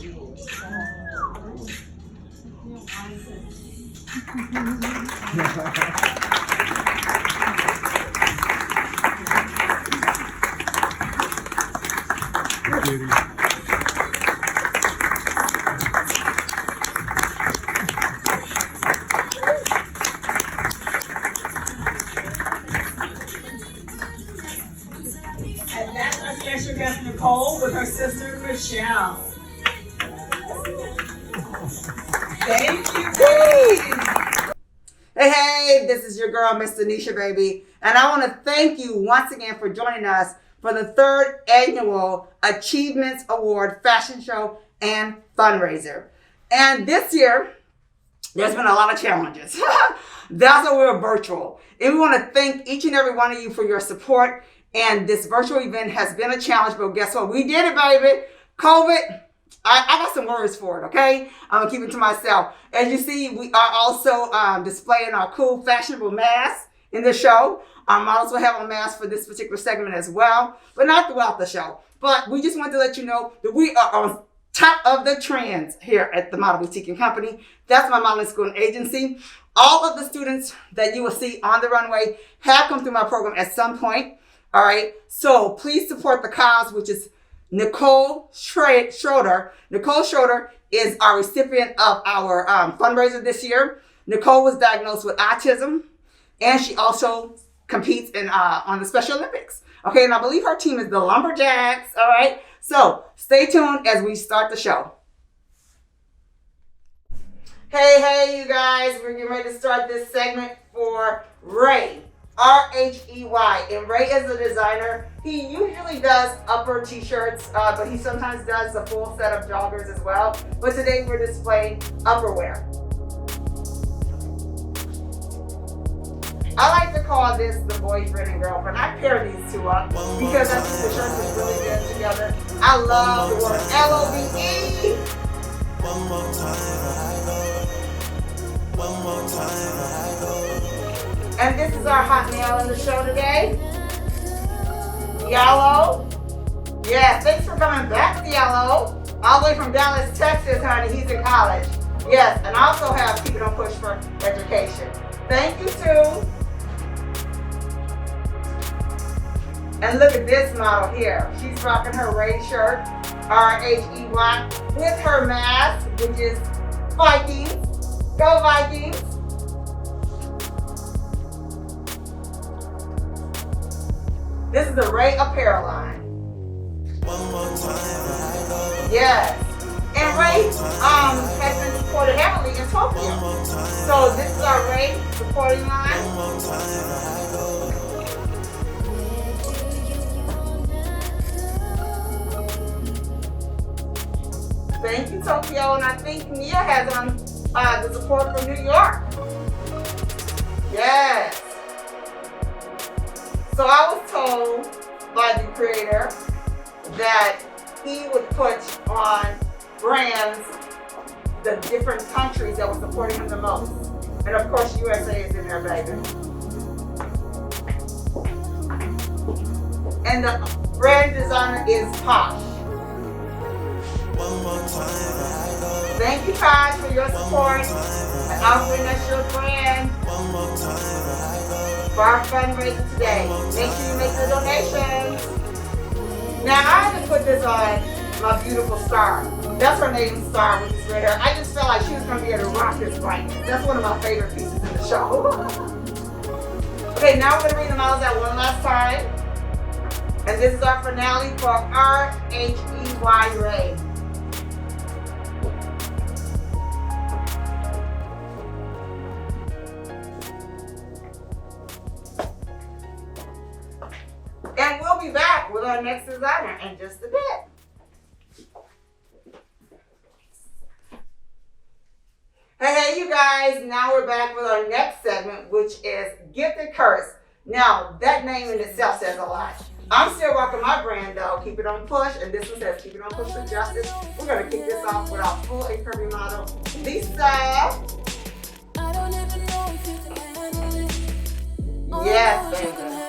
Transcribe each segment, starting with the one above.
And that's our special guest Nicole with her sister Michelle. Thank you, baby. Hey, this is your girl, Miss Denisha, baby. And I want to thank you once again for joining us for the 3rd annual Achievements Award Fashion Show and Fundraiser. And this year, there's been a lot of challenges. That's why we're virtual. And we want to thank each and every one of you for your support. And this virtual event has been a challenge, but guess what? We did it, baby. COVID. I got some words for it, okay? I'm going to keep it to myself. As you see, we are also displaying our cool, fashionable masks in the show. Our models will have a mask for this particular segment as well, but not throughout the show. But we just want to let you know that we are on top of the trends here at the Model Boutique and Company. That's my modeling school and agency. All of the students that you will see on the runway have come through my program at some point, all right? So please support the cause, which is Nicole Schroeder. Nicole Schroeder is our recipient of our fundraiser this year. Nicole was diagnosed with autism, and she also competes in on the Special Olympics. Okay, and I believe her team is the Lumberjacks. All right, so stay tuned as we start the show. Hey, you guys, we're getting ready to start this segment for Ray. R-H-E-Y. And Ray is a designer. He usually does upper t-shirts, but he sometimes does a full set of joggers as well. But today we're displaying upperwear. I like to call this the boyfriend and girlfriend. I pair these two up because I think the shirts look really good together. I love the word L-O-V-E. One more time, one more time. And this is our hot nail in the show today. Yellow. Yes, thanks for coming back, Yellow. All the way from Dallas, Texas, honey. He's in college. Yes, and I also have Keep It On Push for Education. Thank you, too. And look at this model here. She's rocking her Ray shirt, R-H-E-Y, with her mask, which is Vikings. Go Vikings. This is the Ray apparel line. One more time. Yes. And Ray has been supported heavily in Tokyo. So this is our Ray supporting line. One more time. Thank you, Tokyo. And I think Nia has the support from New York. Yes. So I was told by the creator that he would put on brands the different countries that were supporting him the most. And of course, USA is in there, baby. And the brand designer is Posh. One more time. Thank you, Posh, for your support and offering us your brand. One more time. For our fundraiser today. Make sure you make the donations. Now I had to put this on my beautiful Star. That's her name, Star, with this red hair. I just felt like she was going to be able to rock this right. That's one of my favorite pieces in the show. Okay, now we're going to read the models out one last time. And this is our finale for R-H-E-Y Ray. And we'll be back with our next designer in just a bit. Hey, you guys. Now we're back with our next segment, which is Gifted Curse. Now, that name in itself says a lot. I'm still rocking my brand, though. Keep It On Push. And this one says Keep It On Push for Justice. We're going to kick this off with our full and curvy model, Lisa. Yes, baby.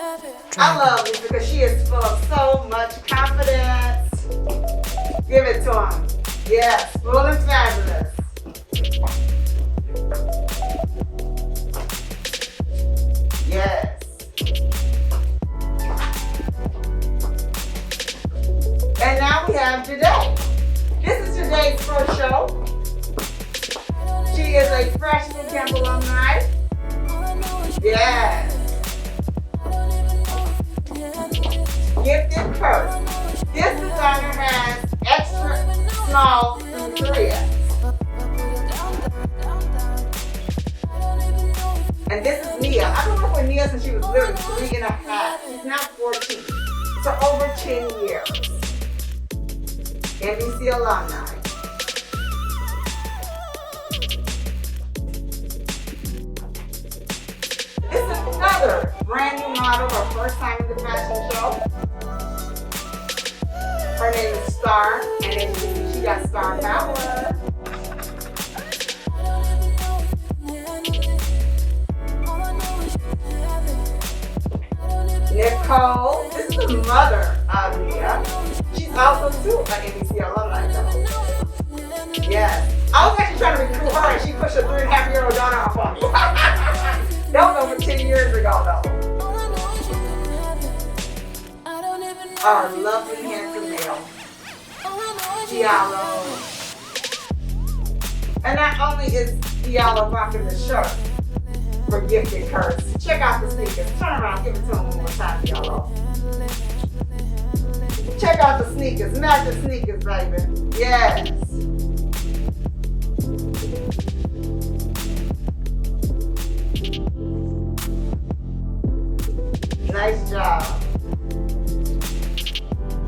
I love Lisa because she is full of so much confidence. Give it to him. Yes, full and fabulous. Yes. And now we have Jade. This is Jade's first show. She is a freshman camp alumni. Yes. Gifted purse. This designer has extra small material. And this is Nia. I've been working with Nia since she was literally 3.5. She's now 14. So over 10 years. NBC alumni. This is another brand new model, her first time in the fashion show. Her name is Star, and as you can see, she got star power. Nicole, this is the mother of Nia. She's also too an NBC alumni though. Yes. I was actually trying to recruit her and she pushed a 3.5-year-old daughter off on me. That was over 10 years ago though. Our lovely handsome male. Diallo. And not only is Diallo rocking the shirt for Gifted Curse, check out the sneakers. Turn around, give it to him one more time, Diallo. Check out the sneakers. Match the sneakers, baby. Yes. Nice job.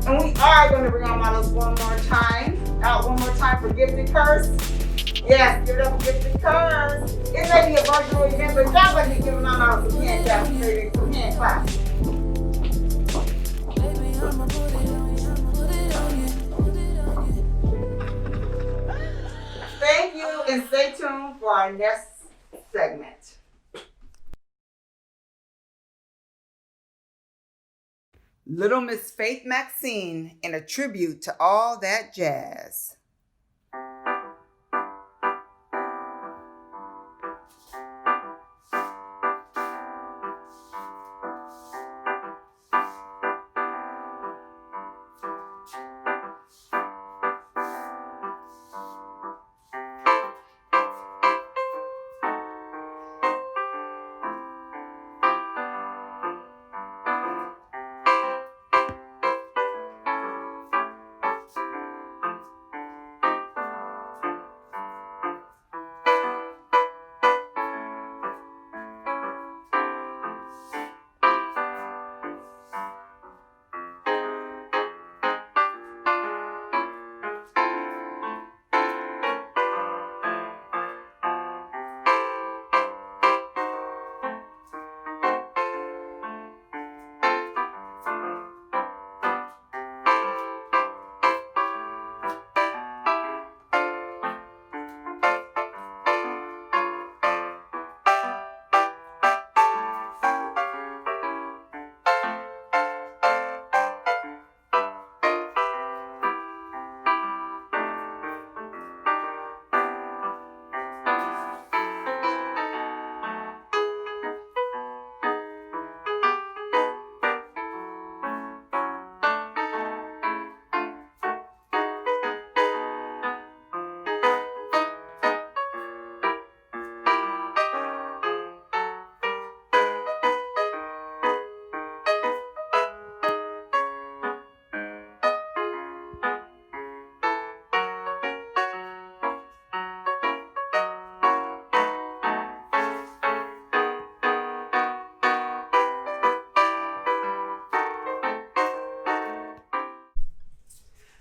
And we are going to bring our models one more time. Out one more time for Gifted Curse. Yes, give it up for Gifted Curse. It may be a virtual event, but y'all let me give them out some hand claps. Maybe some hand claps. Thank you, and stay tuned for our next segment. Little Miss Faith Maxine in a tribute to all that jazz.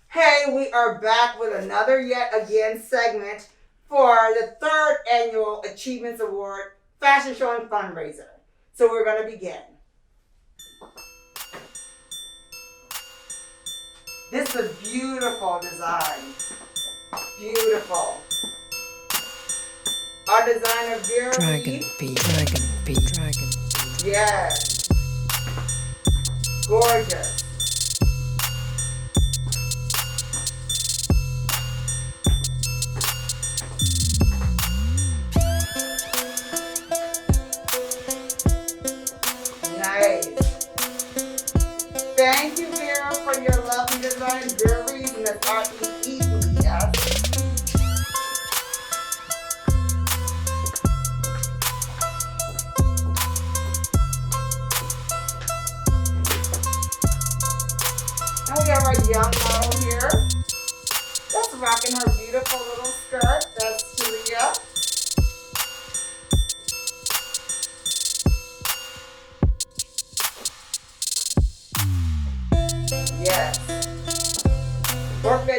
Hey, we are back with another yet again segment for the 3rd Annual Achievements Award Fashion Show and Fundraiser. So we're going to begin. This is a beautiful design. Beautiful. Our designer, Vera Dragon Bee, Dragon Bee, Dragon Bee. Yes. Gorgeous.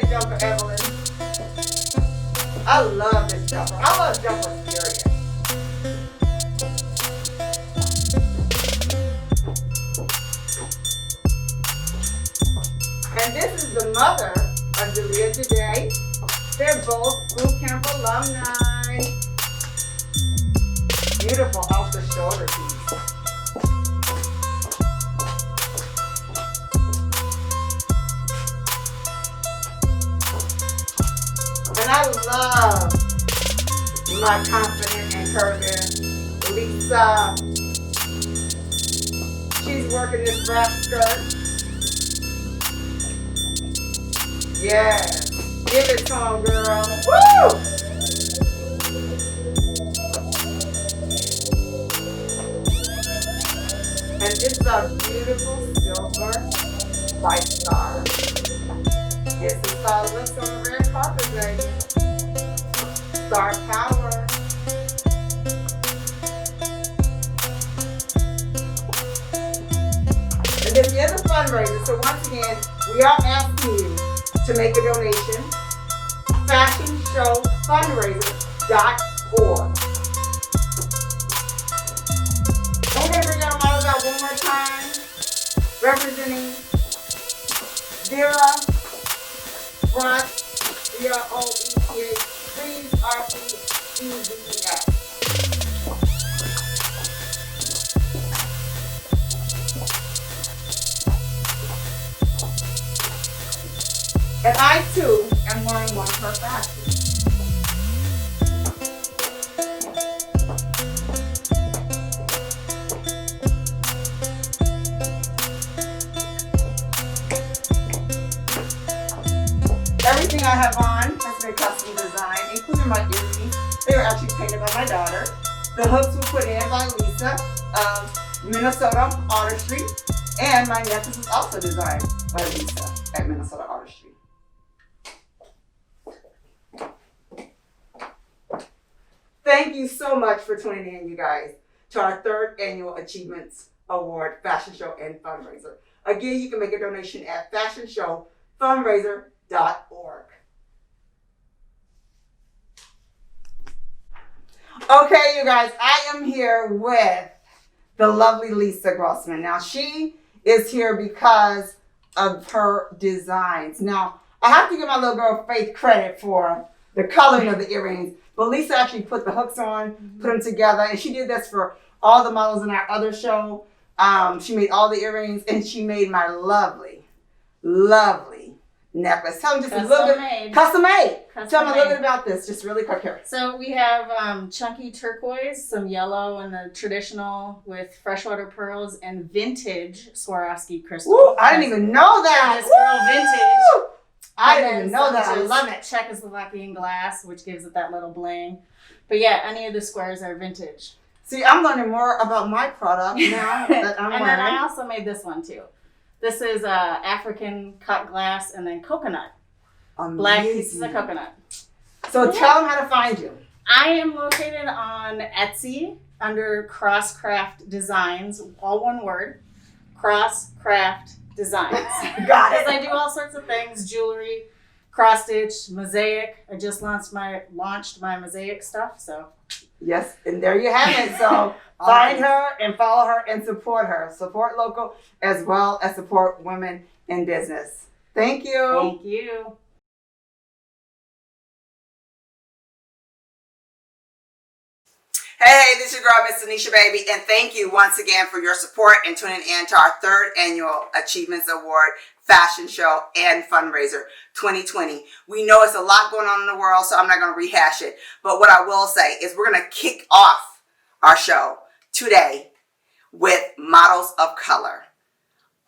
your jumper, Evelyn. I love this jumper. I love jumpers, period. And this is the mother of Julia today. They're both boot camp alumni. Beautiful off the shoulder piece. And I love my confident and encouraging Lisa. She's working this wrap skirt. Yes. Give it to him, girl. Woo! And it's a beautiful silver white star. Yes, it's all looks on the red carpet, baby. Star power. And this is a fundraiser. So once again, we are asking you to make a donation. FashionShowFundraiser.org. And we're going to bring our models out one more time. Representing Vera Front, VROETA, please RPEVS. And I too am wearing one of her fashions. Everything I have on has been custom designed, including my earrings. They were actually painted by my daughter. The hooks were put in by Lisa of Minnesota Artistry. And my necklace was also designed by Lisa at Minnesota Artistry. Thank you so much for tuning in, you guys, to our 3rd Annual Achievements Award Fashion Show and Fundraiser. Again, you can make a donation at FashionShowFundraiser.org. Okay, you guys, I am here with the lovely Lisa Grossman. Now, she is here because of her designs. Now, I have to give my little girl Faith credit for the coloring of the earrings, but Lisa actually put the hooks on, put them together, and she did this for all the models in our other show. She made all the earrings, and she made my lovely, lovely necklace. Tell them just a little bit. Custom made. Tell them a little bit about this, just really quick here. So we have chunky turquoise, some yellow, and the traditional with freshwater pearls and vintage Swarovski crystal. Ooh, I didn't even know that. This girl vintage. I didn't even know that. I Just love it. Czechoslovakian glass, which gives it that little bling. But yeah, any of the squares are vintage. See, I'm learning more about my product now that I'm And wearing. then I also made this one too. This is African cut glass and then coconut. Amazing. Black pieces of coconut. So tell them how to find you. I am located on Etsy under Crosscraft Designs, all one word, Crosscraft Designs. Got Because it. I do all sorts of things, jewelry, cross stitch, mosaic. I just launched my mosaic stuff, so. Yes, and there you have it. So find her and follow her and support her. Support local as well as support women in business. Thank you. Thank you. Hey, this is your girl, Miss Denisha, baby, and thank you once again for your support and tuning in to our 3rd Annual Achievements Award Fashion Show and Fundraiser 2020. We know it's a lot going on in the world, so I'm not going to rehash it. But what I will say is we're going to kick off our show today with models of color.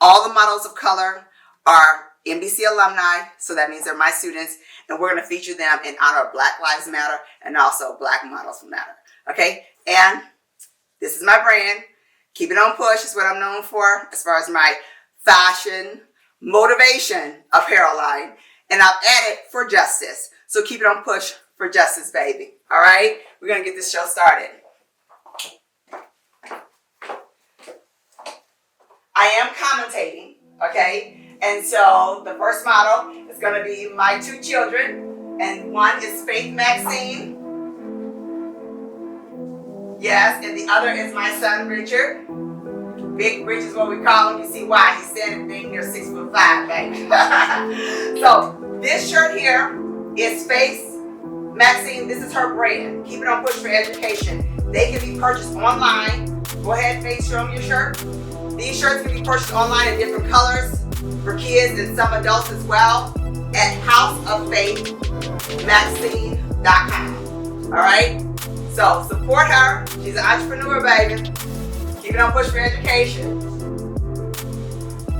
All the models of color are NBC alumni, so that means they're my students, and we're going to feature them in honor of Black Lives Matter and also Black Models Matter. Okay, and this is my brand. Keep it on push is what I'm known for as far as my fashion motivation apparel line. And I've added for justice. So keep it on push for justice, baby. All right, we're going to get this show started. I am commentating, okay? And so the first model is It's gonna be my two children, and one is Faith Maxine. Yes, and the other is my son Richard. Big Rich is what we call him. You see why? He's standing being near 6'5", baby. So this shirt here is Faith Maxine. This is her brand. Keep it on Push for Education. They can be purchased online. Go ahead, Faith, show them your shirt. These shirts can be purchased online in different colors for kids and some adults as well at houseofffaithmaxine.com. All right? So support her. She's an entrepreneur, baby. Keep it on Push for Education.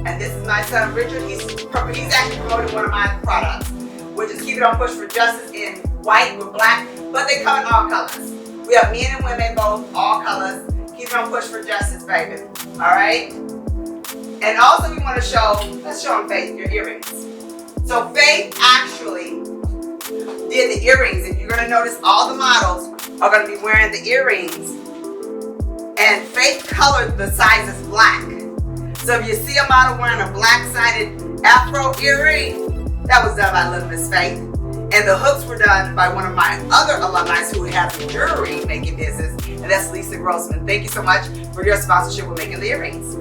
And this is my son, Richard. He's actually promoting one of my products, which is Keep It On Push for Justice in white with black, but they come in all colors. We have men and women both, all colors. Keep it on Push for Justice, baby. All right? And also we want to show, let's show them, Faith, your earrings. So Faith actually did the earrings, and you're going to notice all the models are going to be wearing the earrings. And Faith colored the sizes black. So if you see a model wearing a black-sided afro earring, that was done by Little Miss Faith. And the hooks were done by one of my other alumni who has a jewelry making business, and that's Lisa Grossman. Thank you so much for your sponsorship with making the earrings.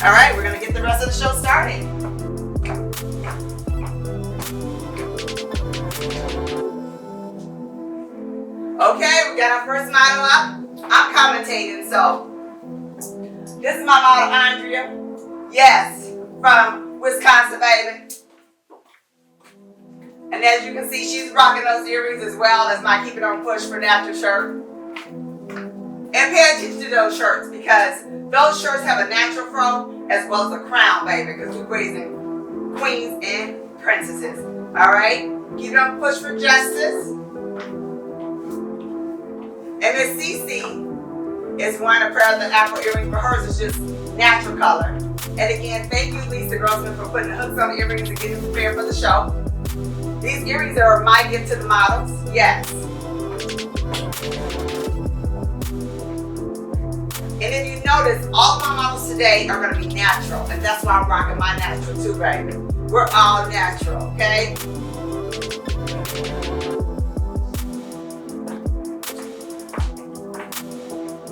All right, we're going to get the rest of the show started. Okay, we got our first model up. I'm commentating, so this is my model, Andrea. Yes, from Wisconsin, baby. And as you can see, she's rocking those earrings as well as my Keep It On Push for Natural shirt. And pay attention to those shirts because those shirts have a natural fro as well as a crown, baby, because we're raising queens and princesses. All right? Keep It On Push for Justice. And Miss Cece is wearing a pair of the Afro earrings, but hers is just natural color. And again, thank you, Lisa Grossman, for putting the hooks on the earrings and getting prepared for the show. These earrings are my gift to the models. Yes. And if you notice, all of my models today are going to be natural. And that's why I'm rocking my natural too, baby. We're all natural, okay?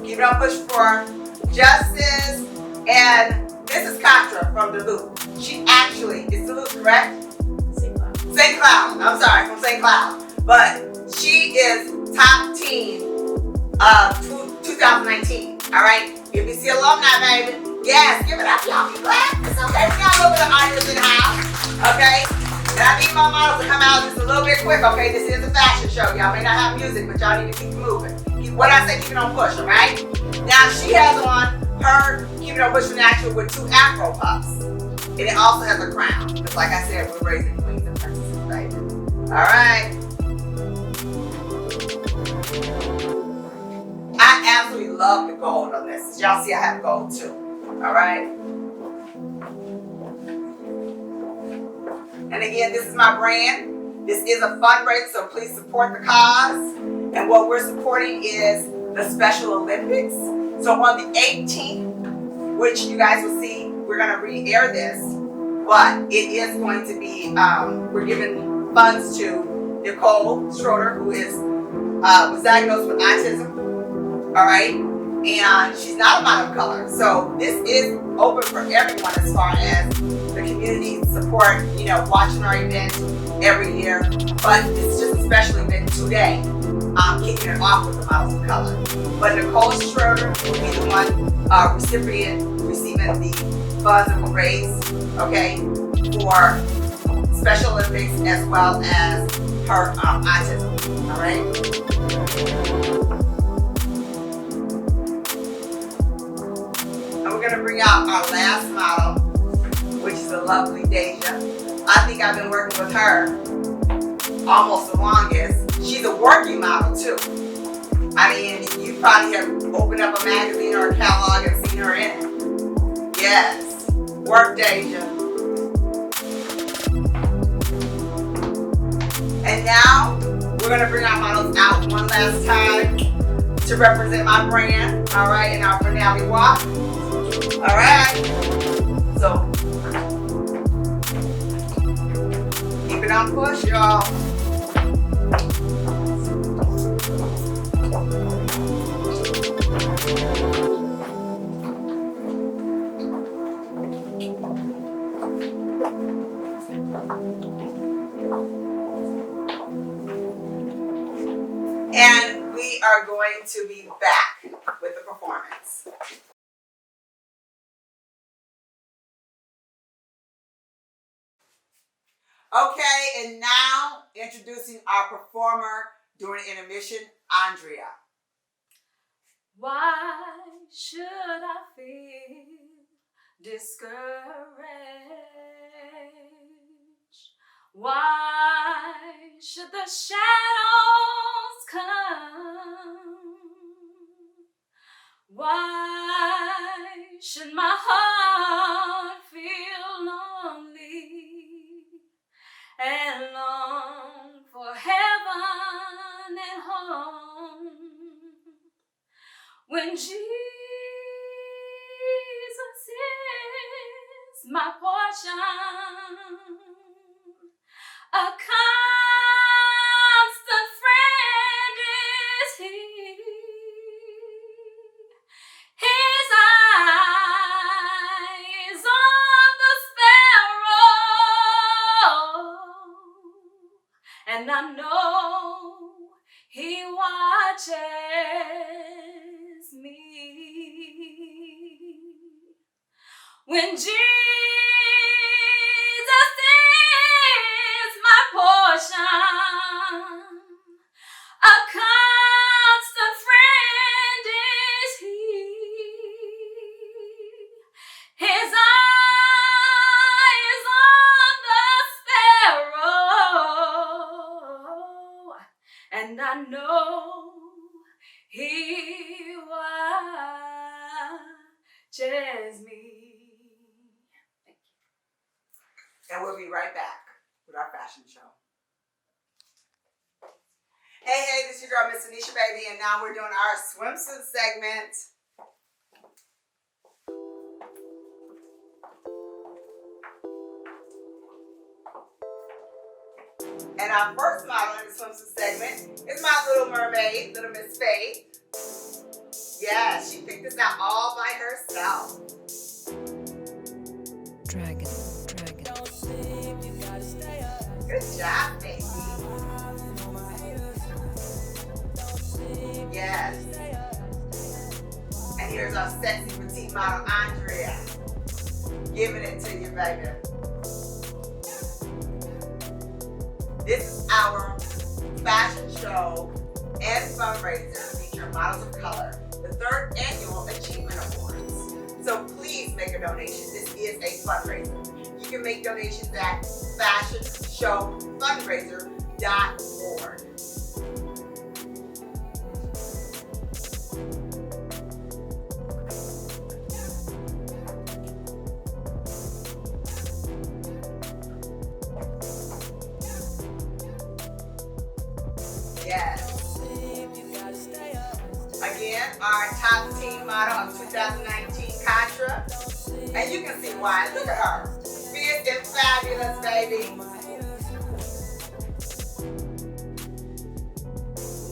Keep It On Push for Justice. And this is Contra from Duluth. She actually, is Duluth correct? St. Cloud. I'm sorry, from St. Cloud. But she is top teen of 2019. All right? If you see alumni, baby, yes, give it up, y'all. Be glad. It's okay. We got a little bit of audience in the house. Okay? And I need my models to come out just a little bit quick, okay? This is a fashion show. Y'all may not have music, but y'all need to keep moving. What I say, keep it on push, all right? Now, she has on her Keep It On Push for Natural with 2 Afro puffs. And it also has a crown. Because like I said, we're raising queens and princesses, baby. All right. I absolutely love the gold on this. Y'all see I have gold too. All right. And again, this is my brand. This is a fundraiser, so please support the cause. And what we're supporting is the Special Olympics. So on the 18th, which you guys will see, we're going to re-air this. But it is going to be, we're giving funds to Nicole Schroeder, who was diagnosed with autism. All right? And she's not a model of color. So this is open for everyone as far as the community support, you know, watching our event every year. But it's just a special event today, kicking it off with the models of color. But Nicole Schroeder will be the one recipient receiving the funds that will raise, okay, for Special Olympics as well as her autism. All right? And we're gonna bring out our last model, which is the lovely Deja. I think I've been working with her almost the longest. She's a working model too. I mean, you probably have opened up a magazine or a catalog and seen her in it. Yes, work Deja. And now, we're gonna bring our models out one last time to represent my brand, all right, in our finale walk. All right, so We don't push, y'all. And we are going to be back with the performance. Okay, and now introducing our performer during intermission, Andrea. Why should I feel discouraged? Why should the shadows come? Why should my heart feel lonely and long for heaven and home? When Jesus is my portion, a constant friend is He. His eye is on the sparrow, and I know He watches me. When Jesus is my portion, a constant friend is He. His eye is on the sparrow, and I know He watches me. And we'll be right back with our fashion show. Hey, this is your girl, Miss Anisha, baby, and now we're doing our swimsuit segment. And our first model in the swimsuit segment is my little mermaid, Little Miss Faith. Yeah, she picked this out all by herself. Dragon. Good job, baby. Yes. And here's our sexy petite model, Andrea. Giving it to you, baby. This is our fashion show and fundraiser featuring models of color, the 3rd Annual Achievement Awards. So please make a donation. This is a fundraiser. You can make donations at fashionshowfundraiser.org. Yes. Again, our top team model of 2019, Contra. And you can see why. Look at her. Fierce and fabulous, baby.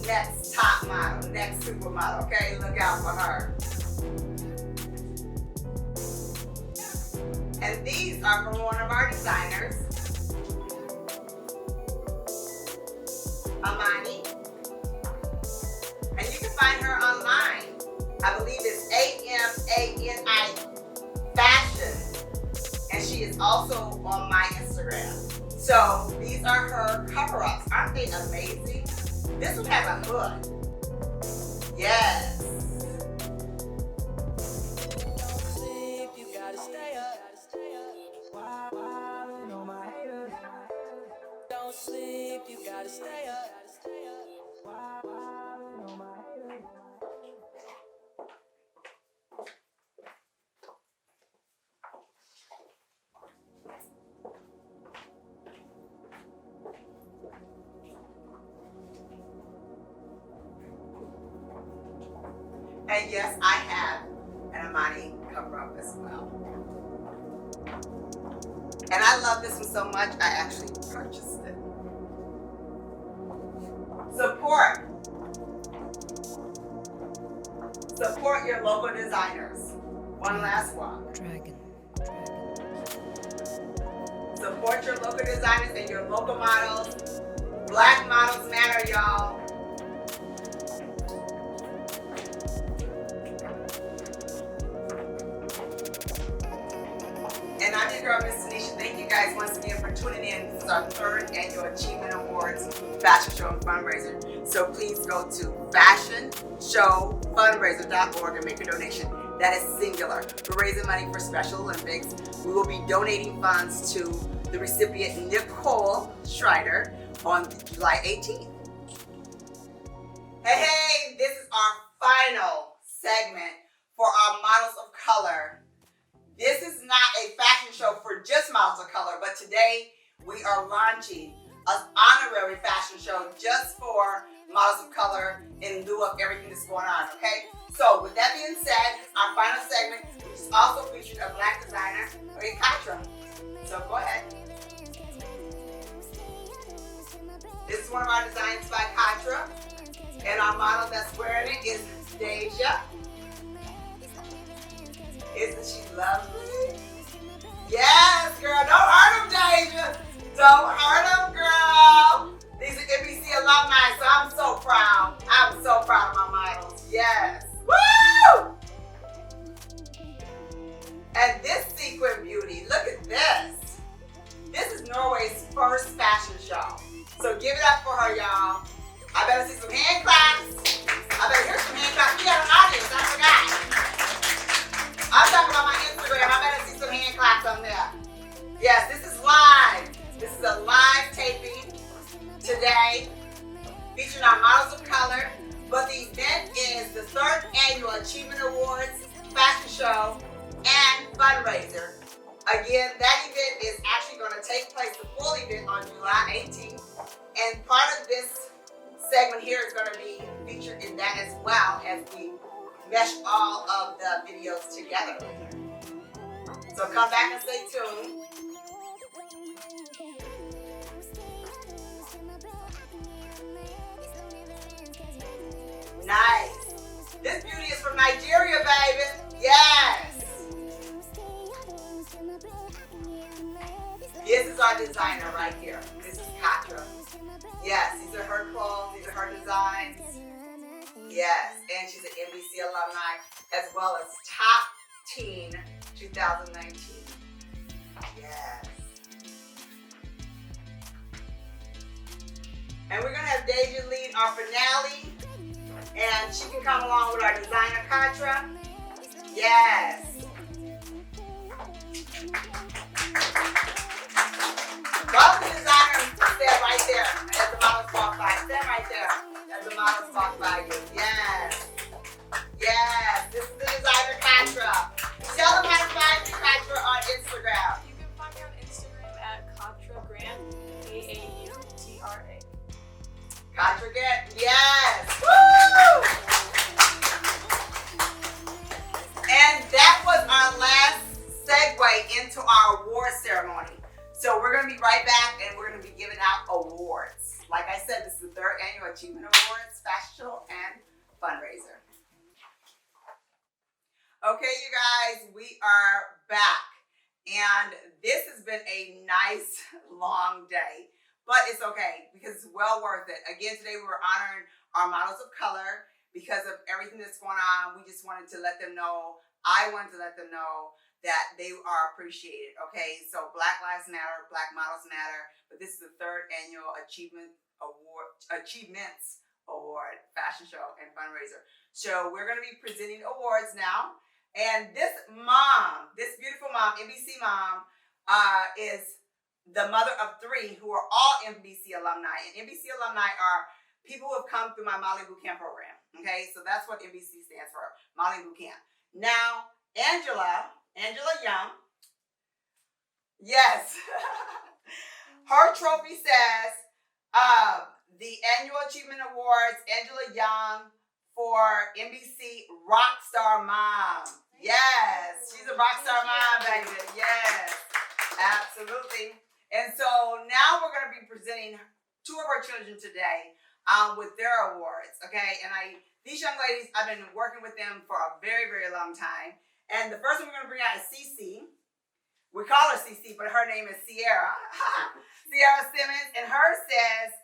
Next top model, next supermodel, okay? Look out for her. And these are from one of our designers, Amani. And you can find her online. I believe it's AMANI Fashion. And she is also on my Instagram. So these are her cover-ups. Aren't they amazing? This one has a hood. Yes. Don't sleep, you gotta stay up. And yes, I have an Amani cover up as well. And I love this one so much, I actually purchased it. Support. Support your local designers. One last one. Dragon. Support your local designers and your local models. Black models matter, y'all. And I'm your girl, Miss Tanisha. Thank you guys once again for tuning in. This is our 3rd annual Achievement Awards Fashion Show and Fundraiser. So please go to fashionshowfundraiser.org and make a donation. That is singular. We're raising money for Special Olympics. We will be donating funds to the recipient Nicole Schreider on July 18th. Hey, this is our final segment for our Models of Color. This is not a fashion show for just models of color, but today we are launching an honorary fashion show just for models of color in lieu of everything that's going on, okay? So with that being said, our final segment is also featured a Black designer, Katra. So go ahead. This is one of our designs by Katra, and our model that's wearing it is Deja. Isn't she lovely? Yes, girl. Don't hurt them, Deja. Don't hurt them, girl. These are NBC alumni, so I'm so proud. I'm so proud of my models. Yes. Woo! And this sequin beauty, look at this. This is Norway's first fashion show. So give it up for her, y'all. I better see some hand claps. I better hear some hand claps. We got an audience, I forgot. I'm talking about my Instagram. I better see some hand claps on there. Yes, this is live. This is a live taping today featuring our models of color. But the event is the 3rd annual Achievement Awards Fashion Show and Fundraiser. Again, that event is actually going to take place, the full event, on July 18th. And part of this segment here is going to be featured in that as well as we mesh all of the videos together. So come back and stay tuned. Nice. This beauty is from Nigeria, baby. Yes. This is our designer right here. This is Katra. Yes, these are her clothes. These are her designs. Yes, and she's an NBC alumni as well as Top Teen 2019. Yes. And we're going to have Deja lead our finale. And she can come along with our designer, Katra. Yes. Welcome to designer. Stand right there as the models walk by. Stand right there as the models walk by you. Yes. Yes. This is the designer, Katra. Tell them how to find you, Katra, on Instagram. You can find me on Instagram at Katra Grant, K-A-U-T-R-A. Katra Grant. Yes. Woo! And that was our last segue into our award ceremony. So we're going to be right back and we're going to be giving out awards. Like I said, this is the 3rd annual Achievement Awards Fashion Show and Fundraiser. Okay, you guys, we are back. And this has been a nice, long day. But it's okay because it's well worth it. Again, today we were honoring our models of color because of everything that's going on. We just wanted to let them know, I wanted to let them know that they are appreciated, okay? So Black Lives Matter, Black Models Matter, but this is the 3rd annual Achievements Award Fashion Show and Fundraiser. So we're gonna be presenting awards now. And this mom, this beautiful mom, NBC mom, is the mother of 3 who are all NBC alumni. And NBC alumni are people who have come through my Molly Bootcamp program, okay? So that's what NBC stands for, Molly Bootcamp. Now, Angela Young, yes, her trophy says the Annual Achievement Awards, Angela Young for NBC Rockstar Mom. Yes, she's a rockstar mom, baby. Yes. Absolutely. And so now we're going to be presenting two of our children today with their awards, okay? And these young ladies, I've been working with them for a very, very long time. And the first one we're going to bring out is Cece. We call her Cece, but her name is Sierra. Sierra Simmons. And hers says,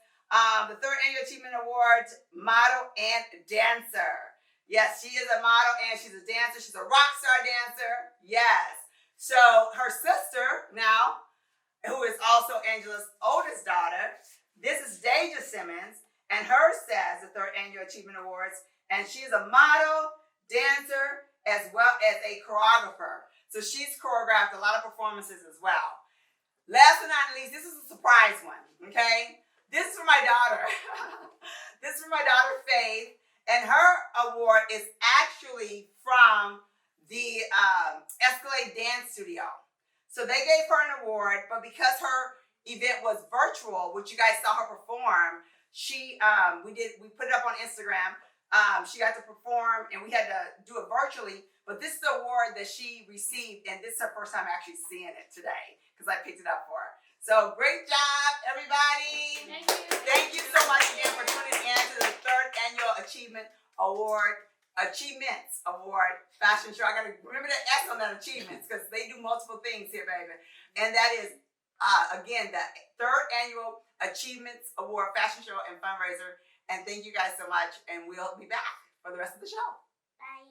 the third annual achievement award, model and dancer. Yes, she is a model and she's a dancer. She's a rock star dancer. Yes. So her sister now, who is also Angela's oldest daughter, this is Deja Simmons, and hers says the third annual achievement awards, and she is a model, dancer, as well as a choreographer. So she's choreographed a lot of performances as well. Last but not least, this is a surprise one, okay? This is for my daughter. This is for my daughter, Faith. And her award is actually from the Escalade Dance Studio. So they gave her an award, but because her event was virtual, which you guys saw her perform, we put it up on Instagram. She got to perform, and we had to do it virtually. But this is the award that she received, and this is her first time actually seeing it today because I picked it up for her. So great job, everybody. Thank you. Thank you so much again for tuning in to the third annual Achievements Award Fashion Show. I got to remember the S on that achievements because they do multiple things here, baby. And that is, again, the third annual Achievements Award Fashion Show and Fundraiser. And thank you guys so much. And we'll be back for the rest of the show. Bye.